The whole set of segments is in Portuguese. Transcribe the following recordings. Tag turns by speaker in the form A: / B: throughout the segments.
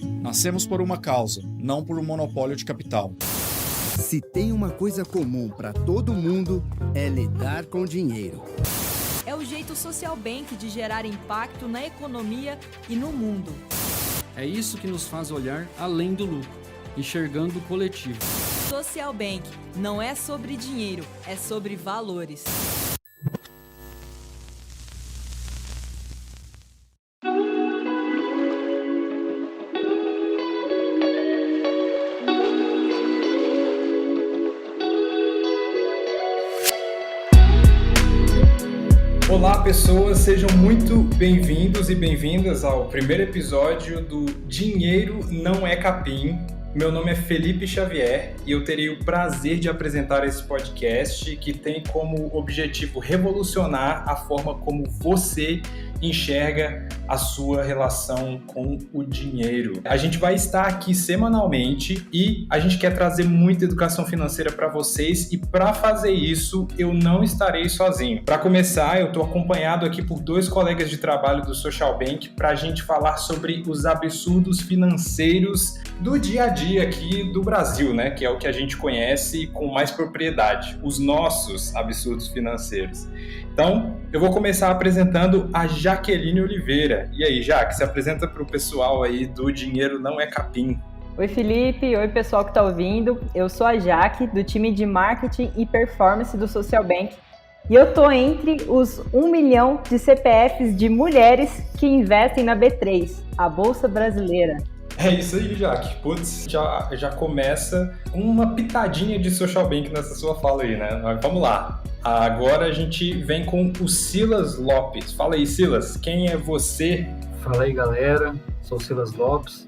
A: Nascemos por uma causa, não por um monopólio de capital.
B: Se tem uma coisa comum para todo mundo, é lidar com dinheiro.
C: É o jeito Social Bank de gerar impacto na economia e no mundo.
D: É isso que nos faz olhar além do lucro, enxergando o coletivo.
C: Social Bank não é sobre dinheiro, é sobre valores.
E: Olá pessoas, sejam muito bem-vindos e bem-vindas ao primeiro episódio do Dinheiro Não é Capim. Meu nome é Felipe Xavier e eu terei o prazer de apresentar esse podcast que tem como objetivo revolucionar a forma como você enxerga a sua relação com o dinheiro. A gente vai estar aqui semanalmente e a gente quer trazer muita educação financeira para vocês, e para fazer isso eu não estarei sozinho. Para começar, eu estou acompanhado aqui por dois colegas de trabalho do Social Bank para a gente falar sobre os absurdos financeiros do dia a dia aqui do Brasil, né? Que é o que a gente conhece com mais propriedade, os nossos absurdos financeiros. Então, eu vou começar apresentando a Jaqueline Oliveira. E aí, Jaque, se apresenta para o pessoal aí do Dinheiro Não é Capim.
F: Oi, Felipe. Oi, pessoal que está ouvindo. Eu sou a Jaque, do time de Marketing e Performance do Social Bank. E eu tô entre os 1 milhão de CPFs de mulheres que investem na B3, a Bolsa Brasileira.
E: É isso aí, Jaque. Putz, já começa uma pitadinha de Social Bank nessa sua fala aí, né? Mas vamos lá. Agora a gente vem com o Silas Lopes. Fala aí, Silas, quem é você?
G: Fala aí, galera. Sou o Silas Lopes,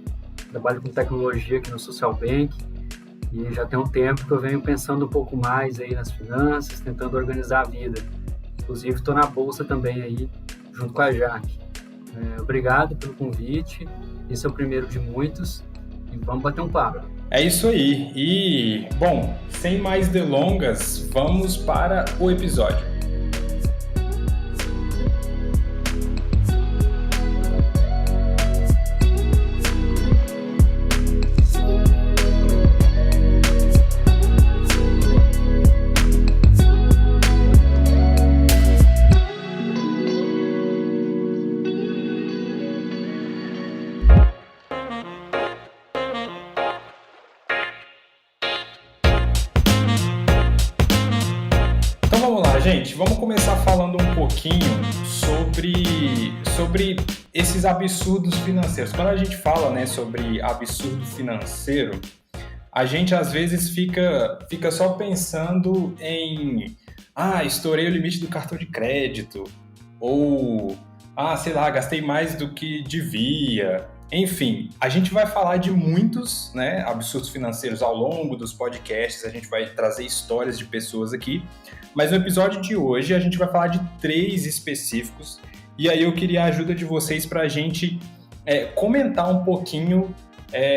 G: trabalho com tecnologia aqui no Social Bank e já tem um tempo que eu venho pensando um pouco mais aí nas finanças, tentando organizar a vida. Inclusive, estou na Bolsa também aí, junto com a Jaque. Obrigado pelo convite. Esse é o primeiro de muitos e vamos bater um papo.
E: É isso aí. E, bom, sem mais delongas, vamos para o episódio. Gente, vamos começar falando um pouquinho sobre esses absurdos financeiros. Quando a gente fala, né, sobre absurdo financeiro, a gente às vezes fica só pensando em estourei o limite do cartão de crédito, ou sei lá, gastei mais do que devia. Enfim, a gente vai falar de muitos, né, absurdos financeiros ao longo dos podcasts, a gente vai trazer histórias de pessoas aqui, mas no episódio de hoje a gente vai falar de 3 específicos, e aí eu queria a ajuda de vocês para a gente comentar um pouquinho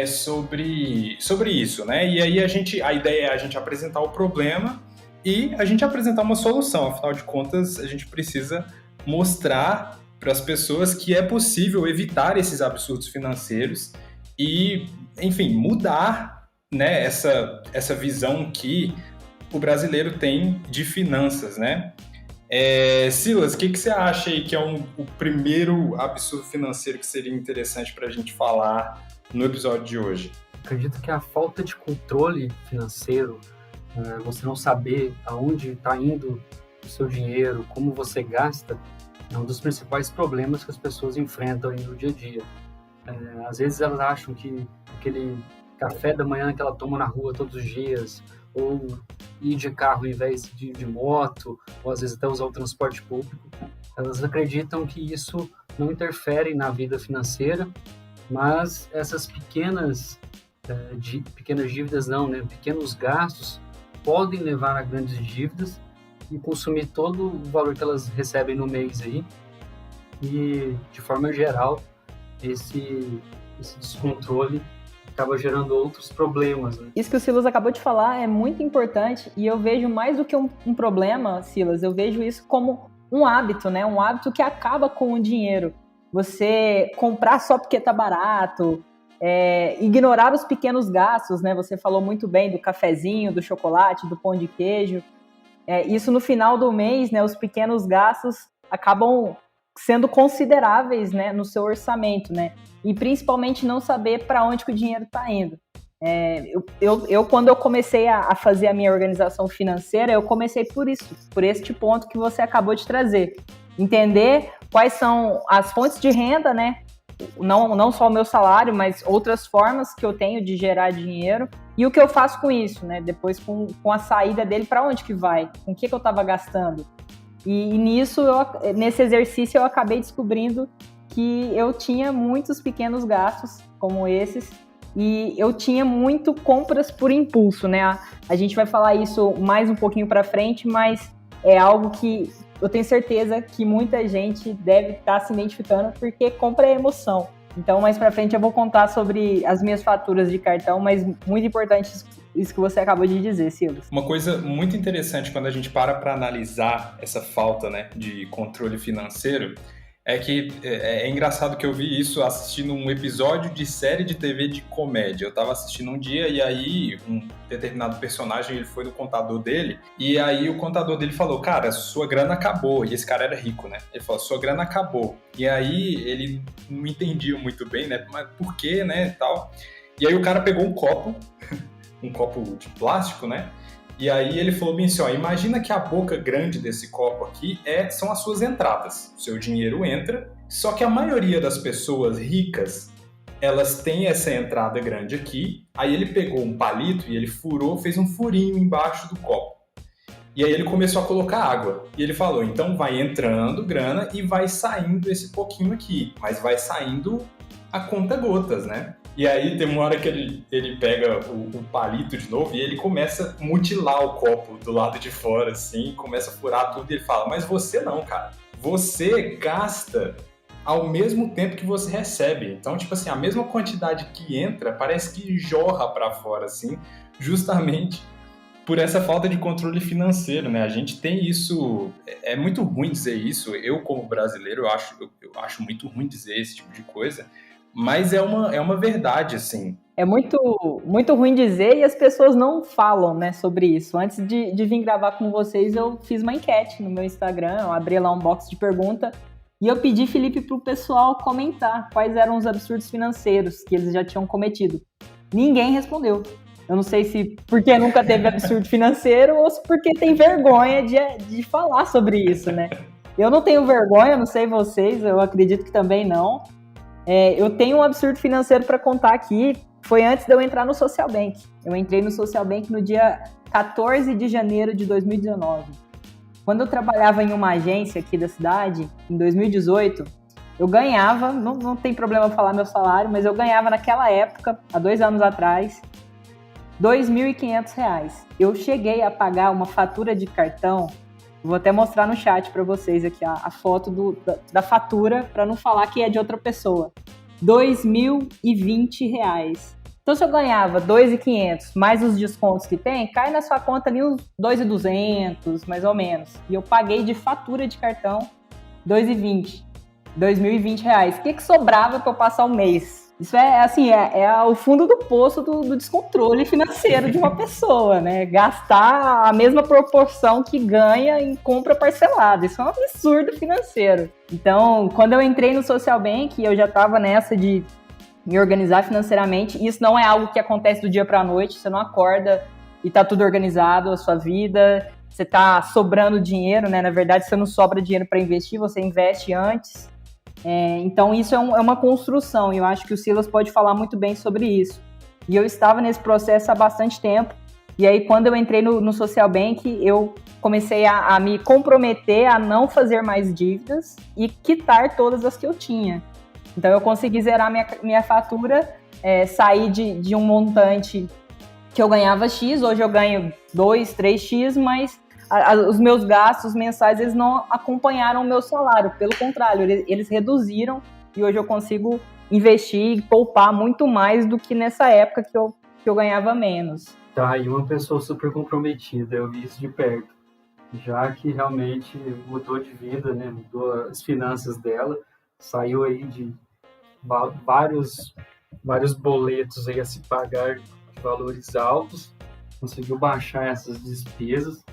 E: sobre isso, né? E aí a ideia é a gente apresentar o problema e a gente apresentar uma solução, afinal de contas a gente precisa mostrar para as pessoas que é possível evitar esses absurdos financeiros e, enfim, mudar, né, essa visão que o brasileiro tem de finanças, né? Silas, o que você acha aí que é o primeiro absurdo financeiro que seria interessante para a gente falar no episódio de hoje?
G: Acredito que a falta de controle financeiro, você não saber aonde está indo o seu dinheiro, como você gasta, é um dos principais problemas que as pessoas enfrentam aí no dia a dia. Às vezes elas acham que aquele café da manhã que ela toma na rua todos os dias, ou ir de carro ao invés de moto, ou às vezes até usar o transporte público, elas acreditam que isso não interfere na vida financeira, mas essas pequenas dívidas não, né? Pequenos gastos podem levar a grandes dívidas e consumir todo o valor que elas recebem no mês aí. E, de forma geral, esse descontrole acaba gerando outros problemas, né?
F: Isso que o Silas acabou de falar é muito importante, e eu vejo mais do que um problema, Silas, eu vejo isso como um hábito, né? Um hábito que acaba com o dinheiro. Você comprar só porque tá barato, ignorar os pequenos gastos, né? Você falou muito bem do cafezinho, do chocolate, do pão de queijo. Isso no final do mês, né? Os pequenos gastos acabam sendo consideráveis, né, no seu orçamento, né? E principalmente não saber para onde que o dinheiro está indo. Quando eu comecei a fazer a minha organização financeira, eu comecei por isso, por este ponto que você acabou de trazer. Entender quais são as fontes de renda, né? Não só o meu salário, mas outras formas que eu tenho de gerar dinheiro e o que eu faço com isso, né? Depois com a saída dele, para onde que vai? Com o que eu estava gastando? E nesse exercício eu acabei descobrindo que eu tinha muitos pequenos gastos como esses e eu tinha muito compras por impulso, né? A gente vai falar isso mais um pouquinho para frente, mas é algo que eu tenho certeza que muita gente deve estar se identificando, porque compra é emoção. Então, mais para frente eu vou contar sobre as minhas faturas de cartão, mas muito importante isso que você acabou de dizer, Silas.
E: Uma coisa muito interessante quando a gente para analisar essa falta, né, de controle financeiro é que é engraçado que eu vi isso assistindo um episódio de série de TV de comédia. Eu tava assistindo um dia e aí um determinado personagem, ele foi no contador dele e aí o contador dele falou, cara, sua grana acabou. E esse cara era rico, né? Ele falou, sua grana acabou. E aí ele não entendia muito bem, né? Mas por quê, né? E tal. E aí o cara pegou um copo de plástico, né? E aí ele falou bem assim, ó, imagina que a boca grande desse copo aqui são as suas entradas. O seu dinheiro entra, só que a maioria das pessoas ricas, elas têm essa entrada grande aqui. Aí ele pegou um palito e ele fez um furinho embaixo do copo. E aí ele começou a colocar água. E ele falou, então vai entrando grana e vai saindo esse pouquinho aqui. Mas vai saindo a conta-gotas, né? E aí tem uma hora que ele pega o palito de novo e ele começa a mutilar o copo do lado de fora, assim, começa a furar tudo e ele fala, mas você não, cara. Você gasta ao mesmo tempo que você recebe. Então, tipo assim, a mesma quantidade que entra parece que jorra para fora, assim, justamente por essa falta de controle financeiro, né? A gente tem isso... É muito ruim dizer isso. Eu, como brasileiro, eu acho muito ruim dizer esse tipo de coisa. Mas é uma verdade, assim.
F: É muito, muito ruim dizer e as pessoas não falam, né, sobre isso. Antes de vir gravar com vocês, eu fiz uma enquete no meu Instagram, eu abri lá um box de pergunta e eu pedi, Felipe, para o pessoal comentar quais eram os absurdos financeiros que eles já tinham cometido. Ninguém respondeu. Eu não sei se porque nunca teve absurdo financeiro ou se porque tem vergonha de falar sobre isso, né? Eu não tenho vergonha, não sei vocês, eu acredito que também não. Eu tenho um absurdo financeiro para contar aqui, foi antes de eu entrar no Social Bank. Eu entrei no Social Bank no dia 14 de janeiro de 2019. Quando eu trabalhava em uma agência aqui da cidade, em 2018, eu ganhava, não tem problema falar meu salário, mas eu ganhava naquela época, há 2 anos atrás, R$ 2.500. Eu cheguei a pagar uma fatura de cartão. Vou até mostrar no chat para vocês aqui a foto da fatura, para não falar que é de outra pessoa. R$ 2.020. Então, se eu ganhava R$ 2.500 mais os descontos que tem, cai na sua conta ali uns R$ 2.200, mais ou menos. E eu paguei de fatura de cartão R$ 2.020. O que sobrava para eu passar o mês? Isso é o fundo do poço do descontrole financeiro de uma pessoa, né? Gastar a mesma proporção que ganha em compra parcelada. Isso é um absurdo financeiro. Então, quando eu entrei no Social Bank, eu já estava nessa de me organizar financeiramente. Isso não é algo que acontece do dia para a noite. Você não acorda e está tudo organizado, a sua vida. Você está sobrando dinheiro, né? Na verdade, você não sobra dinheiro para investir, você investe antes. Então isso é uma construção e eu acho que o Silas pode falar muito bem sobre isso. E eu estava nesse processo há bastante tempo e aí quando eu entrei no Social Bank eu comecei a me comprometer a não fazer mais dívidas e quitar todas as que eu tinha. Então eu consegui zerar minha fatura, sair de um montante que eu ganhava X, hoje eu ganho 2, 3X, mas os meus gastos mensais, eles não acompanharam o meu salário. Pelo contrário, eles reduziram e hoje eu consigo investir e poupar muito mais do que nessa época que eu ganhava menos.
G: Tá, e uma pessoa super comprometida, eu vi isso de perto. Já que realmente mudou de vida, né? Mudou as finanças dela, saiu aí de vários vários boletos aí a se pagar de valores altos, conseguiu baixar essas despesas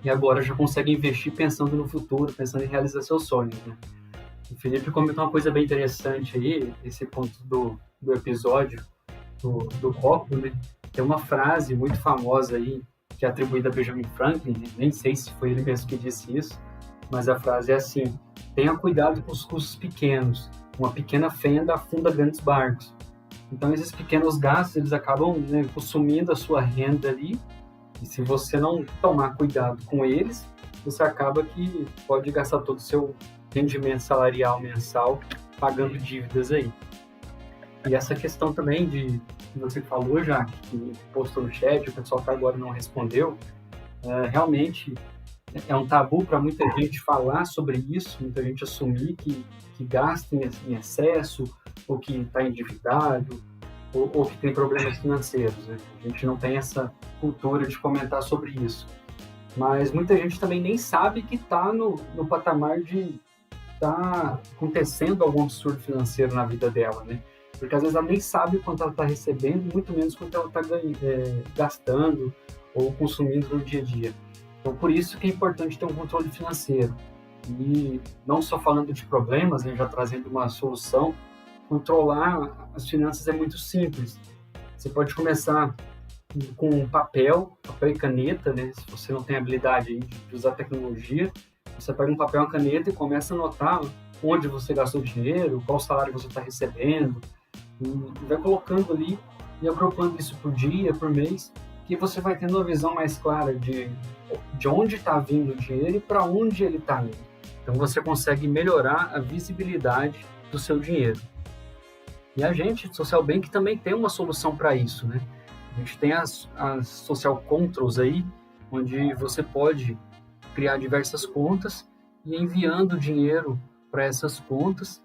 G: e agora já consegue investir pensando no futuro, pensando em realizar seus sonhos, né? O Felipe comentou uma coisa bem interessante aí, esse ponto do episódio do copo, né? Tem uma frase muito famosa aí, que é atribuída a Benjamin Franklin, né? Nem sei se foi ele mesmo que disse isso, mas a frase é assim: tenha cuidado com os custos pequenos, uma pequena fenda afunda grandes barcos. Então esses pequenos gastos, eles acabam, né, consumindo a sua renda ali, e se você não tomar cuidado com eles, você acaba que pode gastar todo o seu rendimento salarial mensal pagando dívidas aí. E essa questão também que você falou já, que postou no chat, o pessoal até agora não respondeu, realmente é um tabu para muita gente falar sobre isso, muita gente assumir que gasta em excesso, ou que está endividado, ou que tem problemas financeiros, né? A gente não tem essa cultura de comentar sobre isso. Mas muita gente também nem sabe que está no patamar de estar acontecendo algum absurdo financeiro na vida dela, né? Porque às vezes ela nem sabe quanto ela está recebendo, muito menos quanto ela está gastando ou consumindo no dia a dia. Então, por isso que é importante ter um controle financeiro. E não só falando de problemas, né, já trazendo uma solução, controlar as finanças é muito simples. Você pode começar com papel e caneta, né? Se você não tem habilidade de usar tecnologia, você pega um papel e uma caneta e começa a anotar onde você gastou dinheiro, qual salário você está recebendo, e vai colocando ali e agrupando isso por dia, por mês, que você vai tendo uma visão mais clara de onde está vindo o dinheiro e para onde ele está indo. Então você consegue melhorar a visibilidade do seu dinheiro. E a gente, Social Bank, também tem uma solução para isso, né? A gente tem as Social Controls aí, onde você pode criar diversas contas e enviando dinheiro para essas contas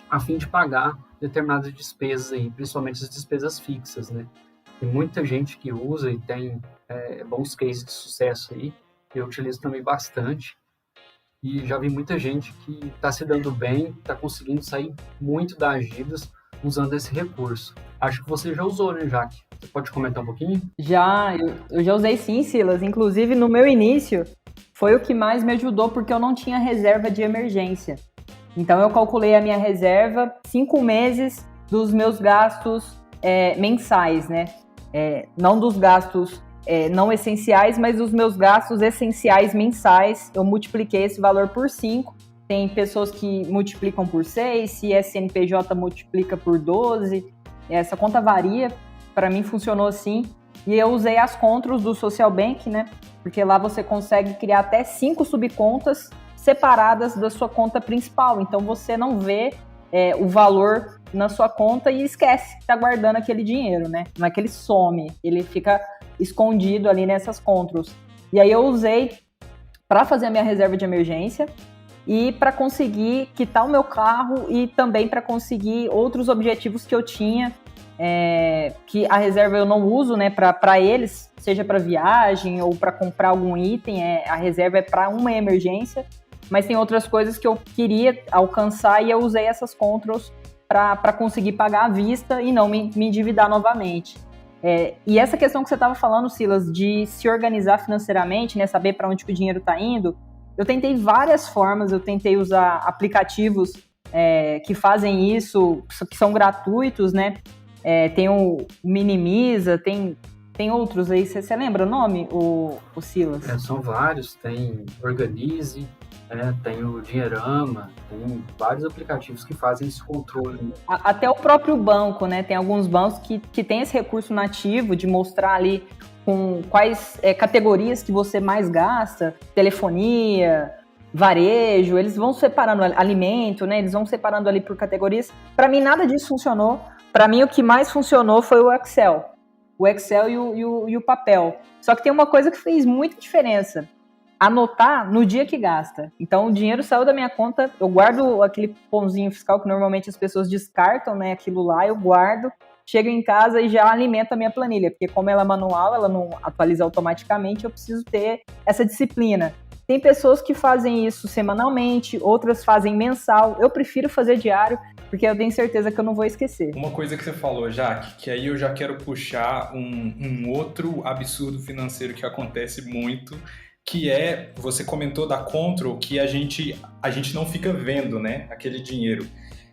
G: a fim de pagar determinadas despesas aí, principalmente as despesas fixas, né? Tem muita gente que usa e tem bons cases de sucesso aí, eu utilizo também bastante, e já vi muita gente que está se dando bem, está conseguindo sair muito das dívidas usando esse recurso. Acho que você já usou, né, Jaque? Você pode comentar um pouquinho?
F: Eu já usei sim, Silas. Inclusive, no meu início, foi o que mais me ajudou, porque eu não tinha reserva de emergência. Então, eu calculei a minha reserva 5 meses dos meus gastos mensais, né? Não dos gastos não essenciais, mas dos meus gastos essenciais mensais. Eu multipliquei esse valor por 5. Tem pessoas que multiplicam por 6, se é CNPJ multiplica por 12. Essa conta varia. Para mim funcionou assim. E eu usei as contas do Social Bank, né? Porque lá você consegue criar até 5 subcontas separadas da sua conta principal. Então você não vê o valor na sua conta e esquece que está guardando aquele dinheiro, né? Não é que ele some, ele fica escondido ali nessas contas. E aí eu usei para fazer a minha reserva de emergência e para conseguir quitar o meu carro e também para conseguir outros objetivos que eu tinha, que a reserva eu não uso, né, para eles, seja para viagem ou para comprar algum item, a reserva é para uma emergência, mas tem outras coisas que eu queria alcançar e eu usei essas controls para conseguir pagar à vista e não me endividar novamente. E essa questão que você estava falando, Silas, de se organizar financeiramente, né, saber para onde que o dinheiro está indo, eu tentei várias formas, eu tentei usar aplicativos que fazem isso, que são gratuitos, né? Tem o Minimiza, tem outros aí, você lembra o nome, o Silas?
G: São vários, tem Organize, tem o Dinheirama, tem vários aplicativos que fazem esse controle.
F: Até o próprio banco, né? Tem alguns bancos que tem esse recurso nativo de mostrar ali com quais categorias que você mais gasta, telefonia, varejo, eles vão separando alimento, né? Eles vão separando ali por categorias. Para mim, nada disso funcionou. Para mim, o que mais funcionou foi o Excel. O Excel e o papel. Só que tem uma coisa que fez muita diferença. Anotar no dia que gasta. Então, o dinheiro saiu da minha conta, eu guardo aquele pãozinho fiscal que normalmente as pessoas descartam, né? Aquilo lá, eu guardo, chego em casa e já alimento a minha planilha, porque como ela é manual, ela não atualiza automaticamente, eu preciso ter essa disciplina. Tem pessoas que fazem isso semanalmente, outras fazem mensal. Eu prefiro fazer diário, porque eu tenho certeza que eu não vou esquecer.
E: Uma coisa que você falou, Jaque, que aí eu já quero puxar um outro absurdo financeiro que acontece muito, que é, você comentou da Control, que a gente não fica vendo, né, aquele dinheiro.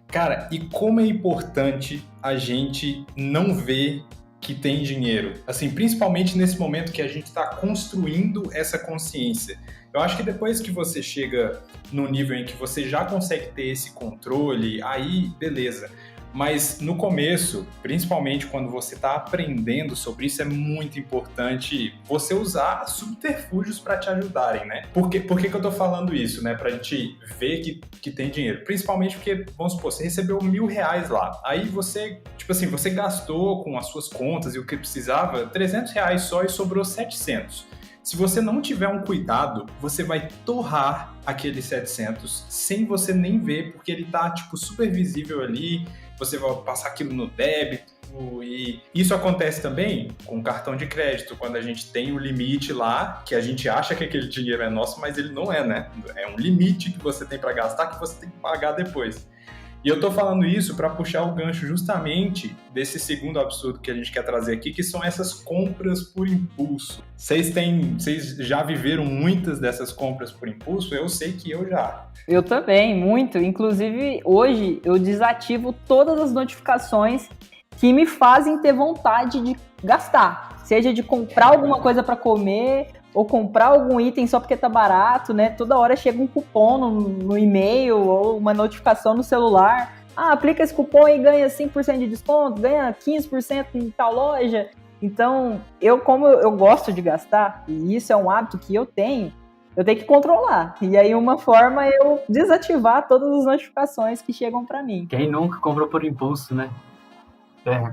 E: Cara, e como é importante a gente não ver que tem dinheiro, assim, principalmente nesse momento que a gente está construindo essa consciência. Eu acho que depois que você chega no nível em que você já consegue ter esse controle, aí beleza. Mas no começo, principalmente quando você está aprendendo sobre isso, é muito importante você usar subterfúgios para te ajudarem, né? Por que eu tô falando isso, né? Pra gente ver que tem dinheiro. Principalmente porque, vamos supor, você recebeu R$1.000 lá. Aí você, tipo assim, você gastou com as suas contas e o que precisava, R$300 só e sobrou 700. Se você não tiver um cuidado, você vai torrar aqueles 700 sem você nem ver, porque ele tá, tipo, super visível ali, você vai passar aquilo no débito, e isso acontece também com o cartão de crédito, quando a gente tem o limite lá, que a gente acha que aquele dinheiro é nosso, mas ele não é, né? É um limite que você tem para gastar, que você tem que pagar depois. E eu tô falando isso para puxar o gancho justamente desse segundo absurdo que a gente quer trazer aqui, que são essas compras por impulso. Vocês já viveram muitas dessas compras por impulso? Eu sei que eu já.
F: Eu também, muito. Inclusive, hoje eu desativo todas as notificações que me fazem ter vontade de gastar. Seja de comprar alguma coisa para comer ou comprar algum item só porque tá barato, né? Toda hora chega um cupom no e-mail ou uma notificação no celular. Ah, aplica esse cupom e ganha 5% de desconto, ganha 15% em tal loja. Então, como eu gosto de gastar, e isso é um hábito que eu tenho que controlar. E aí, uma forma é eu desativar todas as notificações que chegam para mim.
G: Quem nunca comprou por impulso, né?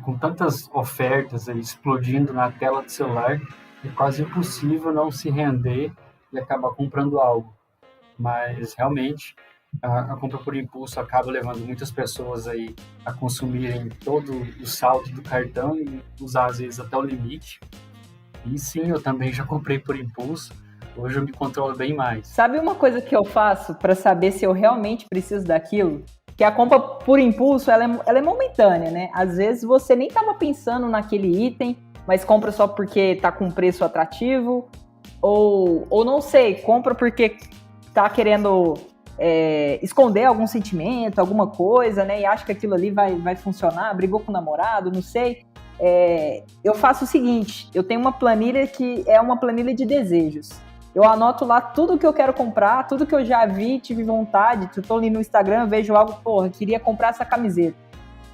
G: Com tantas ofertas aí explodindo na tela do celular, é quase impossível não se render e acabar comprando algo. Mas, realmente, a compra por impulso acaba levando muitas pessoas aí a consumirem todo o saldo do cartão e usar, às vezes, até o limite. E sim, eu também já comprei por impulso. Hoje eu me controlo bem mais.
F: Sabe uma coisa que eu faço para saber se eu realmente preciso daquilo? Que a compra por impulso, ela é momentânea, né? Às vezes você nem estava pensando naquele item, mas compra só porque tá com preço atrativo, ou não sei, compra porque tá querendo esconder algum sentimento, alguma coisa, né? E acha que aquilo ali vai funcionar, brigou com o namorado, não sei. Eu faço o seguinte, eu tenho uma planilha que é uma planilha de desejos. Eu anoto lá tudo que eu quero comprar, tudo que eu já vi, tive vontade. Se eu tô ali no Instagram, vejo algo, queria comprar essa camiseta.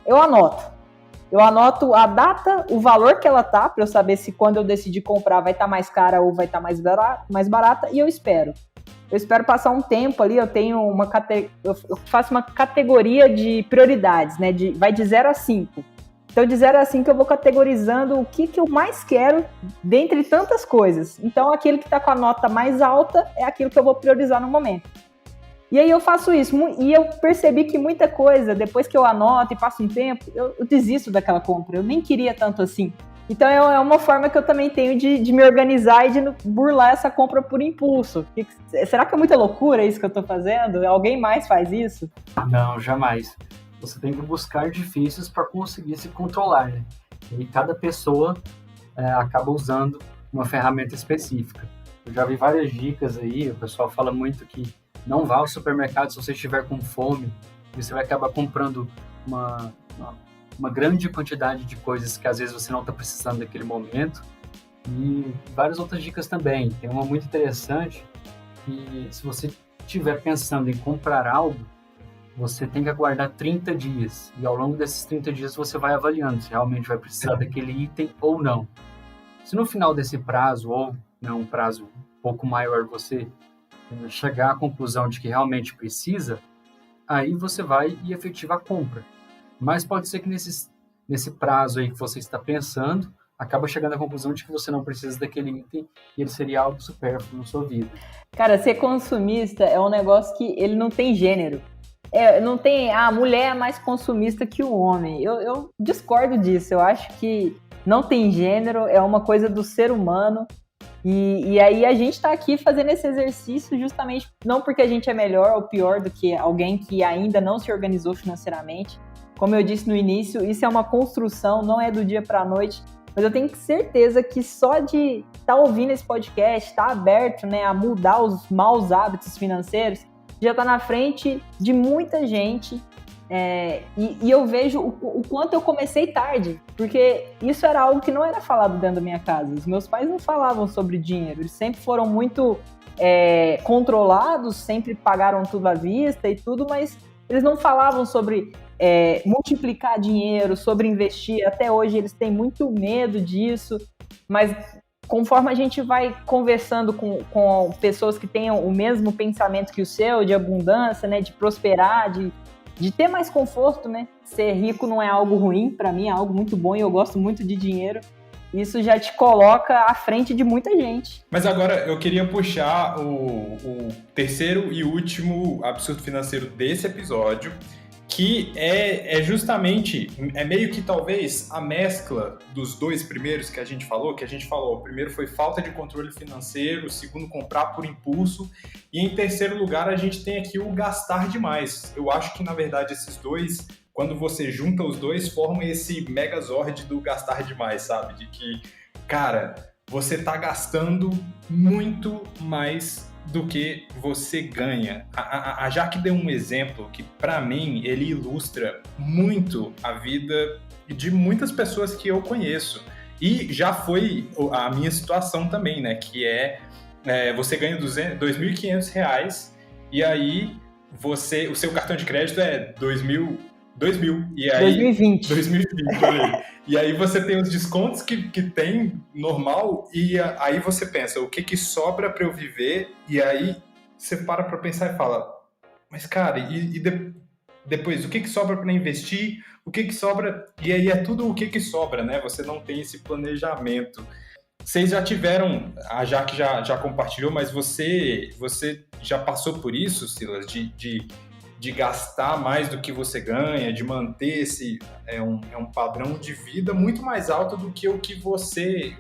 F: Eu anoto a data, o valor que ela tá, para eu saber se quando eu decidir comprar vai estar mais cara ou vai estar mais barata, e eu espero. Eu espero passar um tempo ali, eu faço uma categoria de prioridades, né? Vai de 0 a 5. Então, de 0 a 5, eu vou categorizando o que eu mais quero dentre tantas coisas. Então, aquele que está com a nota mais alta é aquilo que eu vou priorizar no momento. E aí eu faço isso. E eu percebi que muita coisa, depois que eu anoto e passo um tempo, eu desisto daquela compra. Eu nem queria tanto assim. Então, é uma forma que eu também tenho de me organizar e de burlar essa compra por impulso. Será que é muita loucura isso que eu estou fazendo? Alguém mais faz isso?
G: Não, jamais. Você tem que buscar artifícios para conseguir se controlar, né? E cada pessoa acaba usando uma ferramenta específica. Eu já vi várias dicas aí, o pessoal fala muito que não vá ao supermercado se você estiver com fome, você vai acabar comprando uma grande quantidade de coisas que às vezes você não está precisando naquele momento. E várias outras dicas também. Tem uma muito interessante, que se você estiver pensando em comprar algo, você tem que aguardar 30 dias. E ao longo desses 30 dias você vai avaliando se realmente vai precisar daquele item ou não. Se no final desse prazo, ou um prazo um pouco maior, você chegar à conclusão de que realmente precisa, aí você vai e efetiva a compra. Mas pode ser que nesse prazo aí que você está pensando, acaba chegando à conclusão de que você não precisa daquele item e ele seria algo supérfluo na sua vida.
F: Cara, ser consumista é um negócio que ele não tem gênero. Não tem, a mulher é mais consumista que o homem. Eu discordo disso. Eu acho que não tem gênero, é uma coisa do ser humano. E aí a gente está aqui fazendo esse exercício justamente não porque a gente é melhor ou pior do que alguém que ainda não se organizou financeiramente. Como eu disse no início, isso é uma construção, não é do dia para a noite. Mas eu tenho certeza que só de estar ouvindo esse podcast, estar aberto, né, a mudar os maus hábitos financeiros, já está na frente de muita gente. E eu vejo o quanto eu comecei tarde, porque isso era algo que não era falado dentro da minha casa. Os meus pais não falavam sobre dinheiro, eles sempre foram muito controlados, sempre pagaram tudo à vista e tudo, mas eles não falavam sobre multiplicar dinheiro, sobre investir. Até hoje eles têm muito medo disso, mas conforme a gente vai conversando com pessoas que tenham o mesmo pensamento que o seu, de abundância, né, de prosperar, de ter mais conforto, né? Ser rico não é algo ruim, para mim é algo muito bom e eu gosto muito de dinheiro. Isso já te coloca à frente de muita gente.
E: Mas agora eu queria puxar o terceiro e último absurdo financeiro desse episódio, que é justamente, meio que talvez a mescla dos dois primeiros que a gente falou. O primeiro foi falta de controle financeiro, o segundo comprar por impulso, e em terceiro lugar a gente tem aqui o gastar demais. Eu acho que na verdade esses dois, quando você junta os dois, formam esse megazord do gastar demais, sabe? De que, cara, você tá gastando muito mais do que você ganha. A Jaque deu um exemplo que, para mim, ele ilustra muito a vida de muitas pessoas que eu conheço. E já foi a minha situação também, né? Que você ganha R$2.500 e aí o seu cartão de crédito é 2.000. E aí, 2020, olha aí. E aí você tem os descontos que tem normal, e aí você pensa, o que sobra para eu viver? E aí você para pensar e fala, mas cara, depois, o que sobra para investir? O que sobra? E aí é tudo o que sobra, né? Você não tem esse planejamento. Vocês já tiveram, a Jaque já compartilhou, mas você já passou por isso, Silas, de gastar mais do que você ganha, de manter esse um padrão de vida muito mais alto do que o que você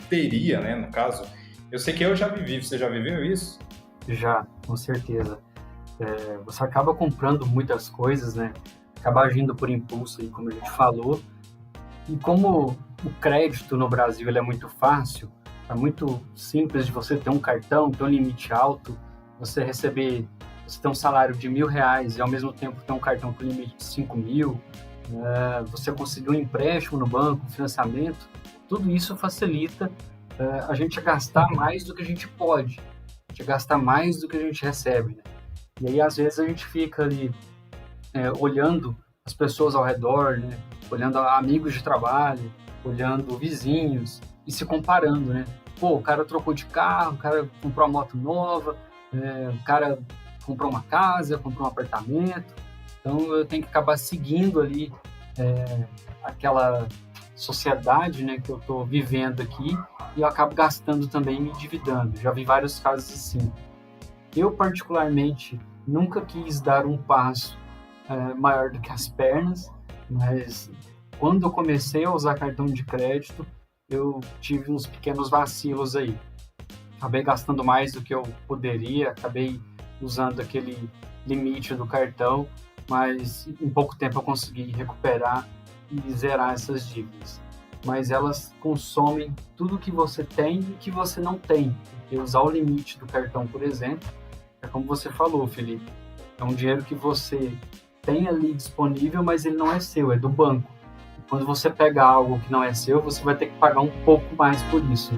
E: teria, né, no caso. Eu sei que eu já vivi, você já viveu isso?
G: Já, com certeza. Você acaba comprando muitas coisas, né, acaba agindo por impulso, aí, como a gente falou, e como o crédito no Brasil ele é muito fácil, é muito simples de você ter um cartão, ter um limite alto, você ter um salário de R$1.000 e ao mesmo tempo ter um cartão com limite de 5.000, você conseguir um empréstimo no banco, um financiamento, tudo isso facilita a gente a gastar mais do que a gente pode, a gente gastar mais do que a gente recebe, né? E aí às vezes a gente fica ali olhando as pessoas ao redor, né? Olhando amigos de trabalho, olhando vizinhos e se comparando, né? Pô, o cara trocou de carro, o cara comprou uma moto nova, o cara comprou uma casa, comprou um apartamento, então eu tenho que acabar seguindo ali aquela sociedade, né, que eu estou vivendo aqui, e eu acabo gastando também, me endividando. Já vi vários casos assim. Eu, particularmente, nunca quis dar um passo maior do que as pernas, mas quando eu comecei a usar cartão de crédito, eu tive uns pequenos vacilos aí. Acabei gastando mais do que eu poderia, acabei usando aquele limite do cartão, mas em pouco tempo eu consegui recuperar e zerar essas dívidas. Mas elas consomem tudo que você tem e que você não tem. Porque usar o limite do cartão, por exemplo, é como você falou, Felipe, é um dinheiro que você tem ali disponível, mas ele não é seu, é do banco. E quando você pega algo que não é seu, você vai ter que pagar um pouco mais por isso.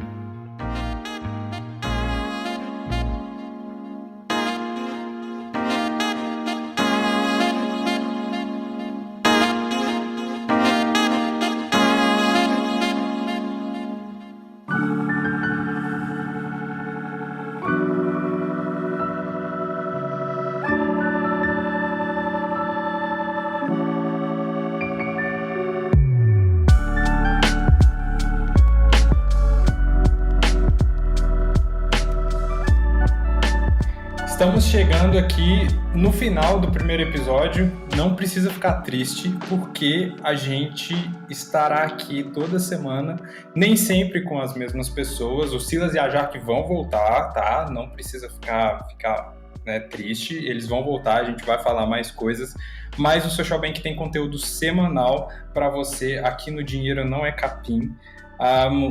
E: estamos chegando aqui no final do primeiro episódio. Não precisa ficar triste, porque a gente estará aqui toda semana, nem sempre com as mesmas pessoas. O Silas e a Jaque vão voltar, tá? Não precisa ficar triste, eles vão voltar, a gente vai falar mais coisas, mas o Social Bank tem conteúdo semanal para você aqui no Dinheiro Não É Capim.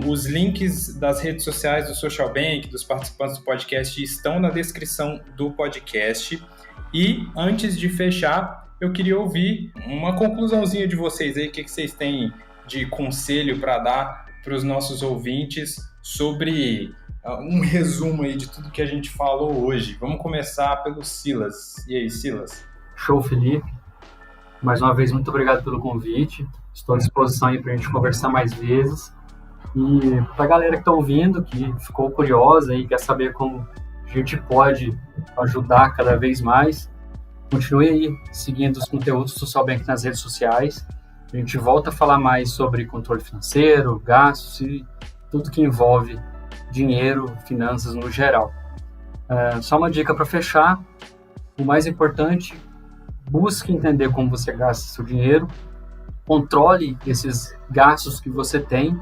E: Os links das redes sociais do Social Bank, dos participantes do podcast, estão na descrição do podcast. E antes de fechar, eu queria ouvir uma conclusãozinha de vocês aí, o que vocês têm de conselho para dar para os nossos ouvintes sobre um resumo aí de tudo que a gente falou hoje. Vamos começar pelo Silas. E aí, Silas?
G: Show, Felipe. Mais uma vez, muito obrigado pelo convite. Estou à disposição aí para a gente conversar mais vezes. E para a galera que está ouvindo, que ficou curiosa e quer saber como a gente pode ajudar cada vez mais, continue aí seguindo os conteúdos do Social Bank nas redes sociais. A gente volta a falar mais sobre controle financeiro, gastos e tudo que envolve dinheiro, finanças no geral. Só uma dica para fechar: o mais importante, busque entender como você gasta seu dinheiro, controle esses gastos que você tem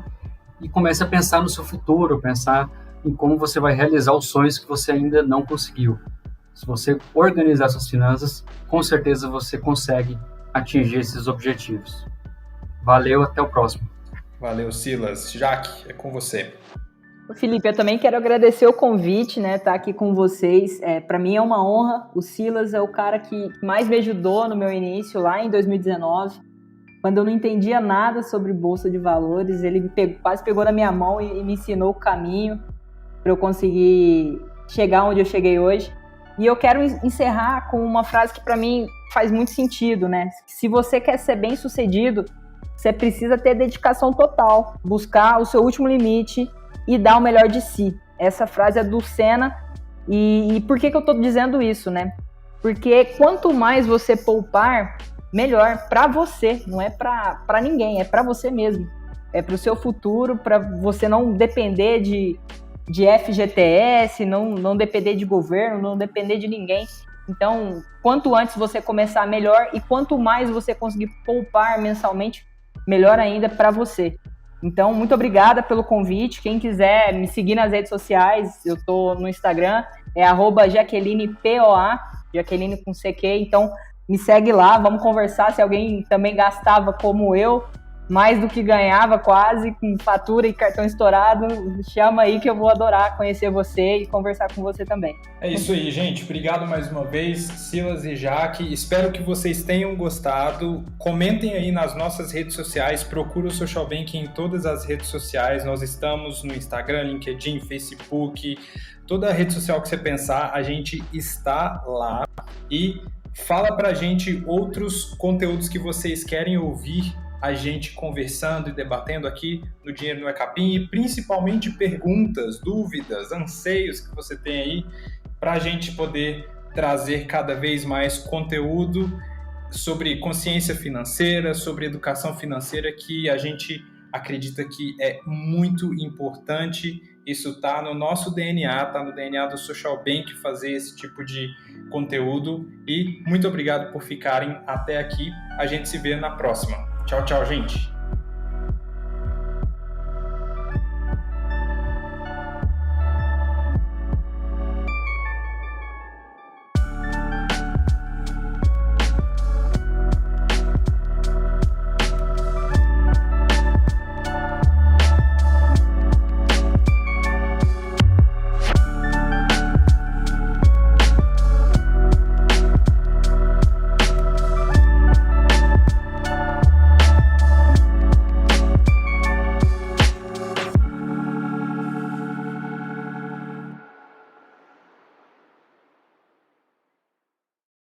G: e comece a pensar no seu futuro, pensar em como você vai realizar os sonhos que você ainda não conseguiu. Se você organizar suas finanças, com certeza você consegue atingir esses objetivos. Valeu, até o próximo.
E: Valeu, Silas. Jaque, é com você.
F: Felipe, eu também quero agradecer o convite, né, estar aqui com vocês. Para mim é uma honra. O Silas é o cara que mais me ajudou no meu início, lá em 2019. Quando eu não entendia nada sobre Bolsa de Valores, ele quase pegou na minha mão e me ensinou o caminho para eu conseguir chegar onde eu cheguei hoje. E eu quero encerrar com uma frase que para mim faz muito sentido, né? Se você quer ser bem-sucedido, você precisa ter dedicação total, buscar o seu último limite e dar o melhor de si. Essa frase é do Senna. E por que eu estou dizendo isso, né? Porque quanto mais você poupar, melhor para você, não é para ninguém, é para você mesmo. É para o seu futuro, para você não depender de FGTS, não depender de governo, não depender de ninguém. Então, quanto antes você começar, melhor, e quanto mais você conseguir poupar mensalmente, melhor ainda para você. Então, muito obrigada pelo convite. Quem quiser me seguir nas redes sociais, eu tô no Instagram, é @JaquelinePOA, Jaqueline com CQ, então me segue lá, vamos conversar. Se alguém também gastava como eu, mais do que ganhava quase, com fatura e cartão estourado, chama aí que eu vou adorar conhecer você e conversar com você também.
E: É isso aí, gente. Obrigado mais uma vez, Silas e Jaque. Espero que vocês tenham gostado. Comentem aí nas nossas redes sociais, procura o Social Bank em todas as redes sociais. Nós estamos no Instagram, LinkedIn, Facebook, toda a rede social que você pensar, a gente está lá. E fala pra gente outros conteúdos que vocês querem ouvir a gente conversando e debatendo aqui no Dinheiro Não É Capim, e principalmente perguntas, dúvidas, anseios que você tem aí, para a gente poder trazer cada vez mais conteúdo sobre consciência financeira, sobre educação financeira, que a gente acredita que é muito importante. Isso está no nosso DNA, está no DNA do Social Bank fazer esse tipo de conteúdo. E muito obrigado por ficarem até aqui. A gente se vê na próxima. Tchau, tchau, gente.